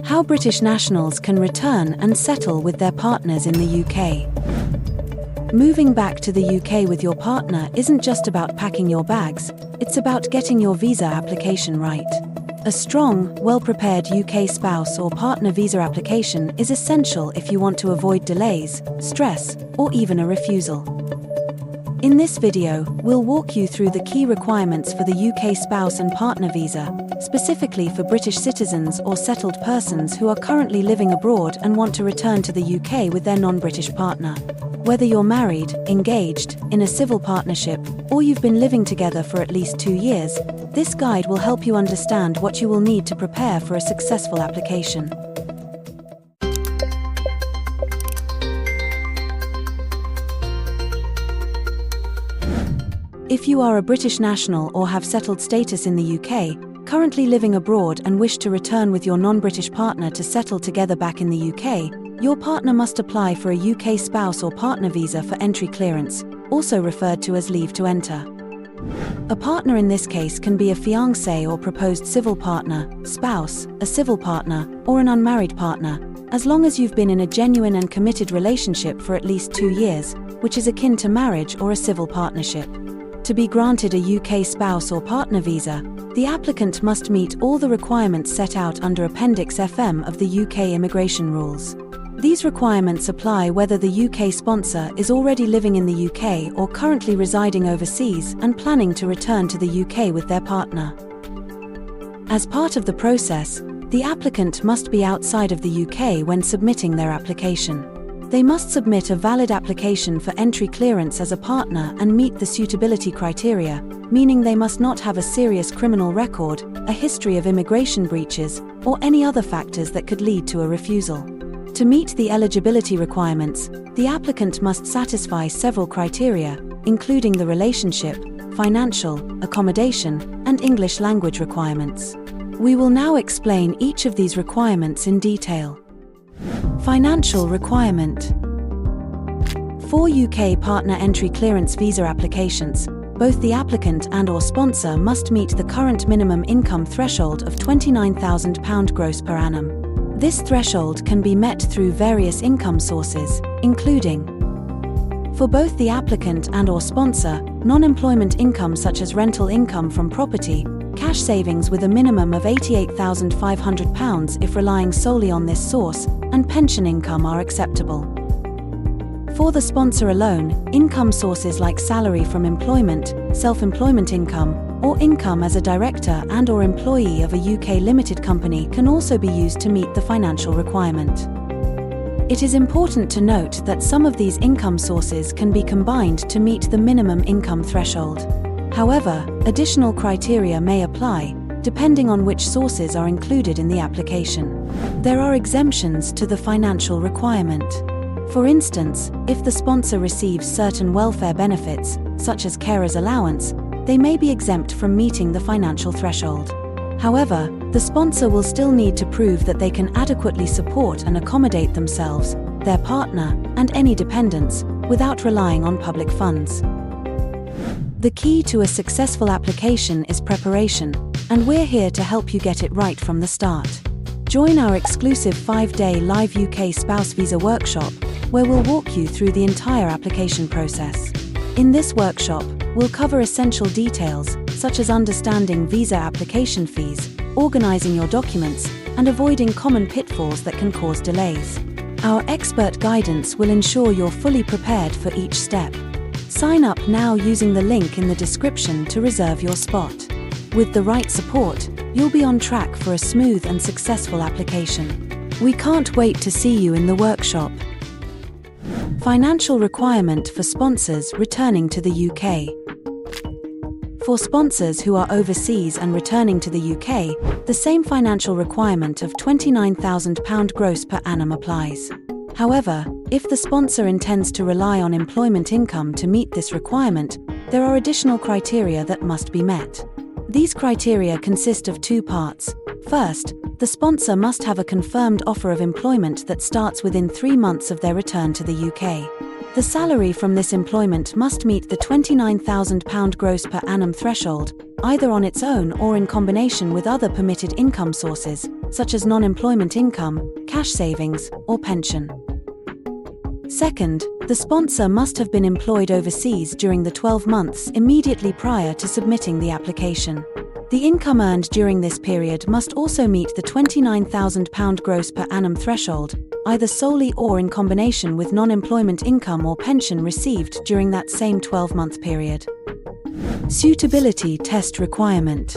How British nationals can return and settle with their partners in the UK. Moving back to the UK with your partner isn't just about packing your bags, it's about getting your visa application right. A strong, well-prepared UK spouse or partner visa application is essential if you want to avoid delays, stress, or even a refusal. In this video, we'll walk you through the key requirements for the UK spouse and partner visa, specifically for British citizens or settled persons who are currently living abroad and want to return to the UK with their non-British partner. Whether you're married, engaged, in a civil partnership, or you've been living together for at least 2 years, this guide will help you understand what you will need to prepare for a successful application. If you are a British national or have settled status in the UK, currently living abroad and wish to return with your non-British partner to settle together back in the UK, your partner must apply for a UK spouse or partner visa for entry clearance, also referred to as leave to enter. A partner in this case can be a fiancé or proposed civil partner, spouse, a civil partner, or an unmarried partner, as long as you've been in a genuine and committed relationship for at least 2 years, which is akin to marriage or a civil partnership. To be granted a UK spouse or partner visa, the applicant must meet all the requirements set out under Appendix FM of the UK immigration rules. These requirements apply whether the UK sponsor is already living in the UK or currently residing overseas and planning to return to the UK with their partner. As part of the process, the applicant must be outside of the UK when submitting their application. They must submit a valid application for entry clearance as a partner and meet the suitability criteria, meaning they must not have a serious criminal record, a history of immigration breaches, or any other factors that could lead to a refusal. To meet the eligibility requirements, the applicant must satisfy several criteria, including the relationship, financial, accommodation, and English language requirements. We will now explain each of these requirements in detail. Financial requirement. For UK partner entry clearance visa applications, both the applicant and/or sponsor must meet the current minimum income threshold of £29,000 gross per annum. This threshold can be met through various income sources, including: for both the applicant and/or sponsor, non-employment income such as rental income from property, cash savings with a minimum of £88,500 if relying solely on this source, and pension income are acceptable. For the sponsor alone, income sources like salary from employment, self-employment income, or income as a director and/or employee of a UK limited company can also be used to meet the financial requirement. It is important to note that some of these income sources can be combined to meet the minimum income threshold. However, additional criteria may apply, depending on which sources are included in the application. There are exemptions to the financial requirement. For instance, if the sponsor receives certain welfare benefits, such as carer's allowance, they may be exempt from meeting the financial threshold. However, the sponsor will still need to prove that they can adequately support and accommodate themselves, their partner, and any dependents, without relying on public funds. The key to a successful application is preparation, and we're here to help you get it right from the start. Join our exclusive 5-day live UK spouse visa workshop, where we'll walk you through the entire application process. In this workshop, we'll cover essential details, such as understanding visa application fees, organizing your documents, and avoiding common pitfalls that can cause delays. Our expert guidance will ensure you're fully prepared for each step. Sign up now using the link in the description to reserve your spot. With the right support, you'll be on track for a smooth and successful application. We can't wait to see you in the workshop. Financial requirement for sponsors returning to the UK. For sponsors who are overseas and returning to the UK, the same financial requirement of £29,000 gross per annum applies. However, if the sponsor intends to rely on employment income to meet this requirement, there are additional criteria that must be met. These criteria consist of 2 parts. First, the sponsor must have a confirmed offer of employment that starts within 3 months of their return to the UK. The salary from this employment must meet the £29,000 gross per annum threshold, either on its own or in combination with other permitted income sources, such as non-employment income, cash savings, or pension. Second, the sponsor must have been employed overseas during the 12 months immediately prior to submitting the application. The income earned during this period must also meet the £29,000 gross per annum threshold, either solely or in combination with non-employment income or pension received during that same 12-month period. Suitability test requirement.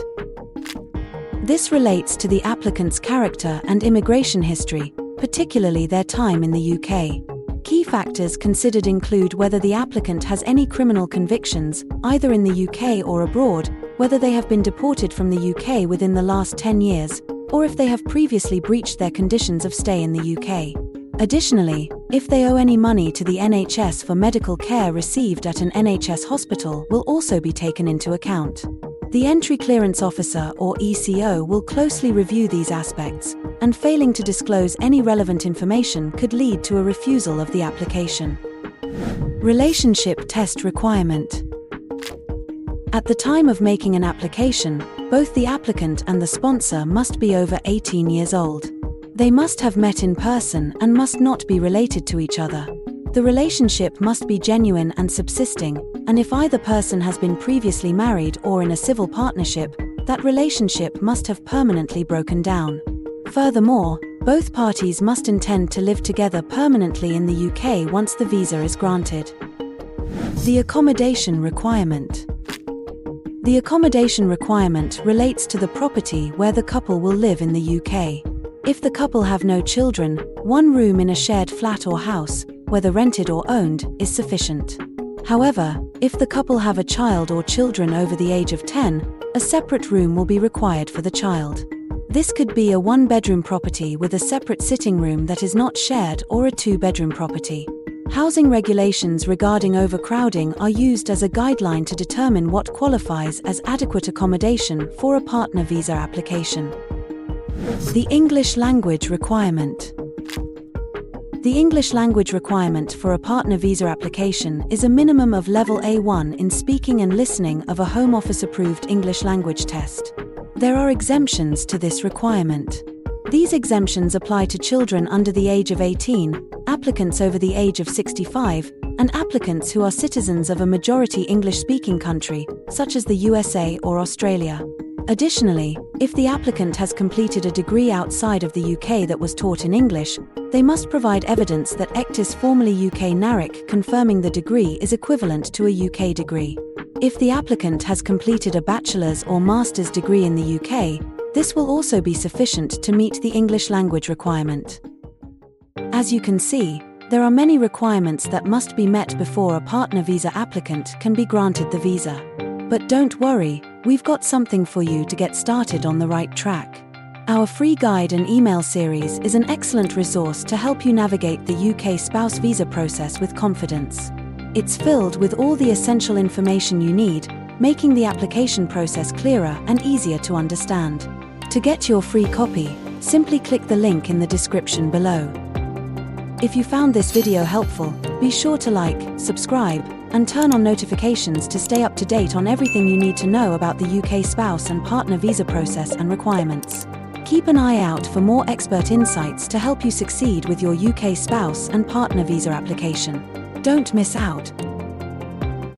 This relates to the applicant's character and immigration history, particularly their time in the UK. Key factors considered include whether the applicant has any criminal convictions, either in the UK or abroad, whether they have been deported from the UK within the last 10 years, or if they have previously breached their conditions of stay in the UK. Additionally, if they owe any money to the NHS for medical care received at an NHS hospital will also be taken into account. The Entry Clearance Officer or ECO will closely review these aspects, and failing to disclose any relevant information could lead to a refusal of the application. Relationship test requirement. At the time of making an application, both the applicant and the sponsor must be over 18 years old. They must have met in person and must not be related to each other. The relationship must be genuine and subsisting, and if either person has been previously married or in a civil partnership, that relationship must have permanently broken down. Furthermore, both parties must intend to live together permanently in the UK once the visa is granted. The accommodation requirement. The accommodation requirement relates to the property where the couple will live in the UK. If the couple have no children, one room in a shared flat or house, whether rented or owned, is sufficient. However, if the couple have a child or children over the age of 10, a separate room will be required for the child. This could be a one-bedroom property with a separate sitting room that is not shared or a two-bedroom property. Housing regulations regarding overcrowding are used as a guideline to determine what qualifies as adequate accommodation for a partner visa application. The English language requirement. The English language requirement for a partner visa application is a minimum of level A1 in speaking and listening of a Home Office-approved English language test. There are exemptions to this requirement. These exemptions apply to children under the age of 18, applicants over the age of 65, and applicants who are citizens of a majority English-speaking country, such as the USA or Australia. Additionally, if the applicant has completed a degree outside of the UK that was taught in English, they must provide evidence that ECTIS, formerly UK NARIC, confirming the degree is equivalent to a UK degree. If the applicant has completed a bachelor's or master's degree in the UK, this will also be sufficient to meet the English language requirement. As you can see, there are many requirements that must be met before a partner visa applicant can be granted the visa. But don't worry, we've got something for you to get started on the right track. Our free guide and email series is an excellent resource to help you navigate the UK spouse visa process with confidence. It's filled with all the essential information you need, making the application process clearer and easier to understand. To get your free copy, simply click the link in the description below. If you found this video helpful, be sure to like, subscribe, and turn on notifications to stay up to date on everything you need to know about the UK spouse and partner visa process and requirements. Keep an eye out for more expert insights to help you succeed with your UK spouse and partner visa application. Don't miss out.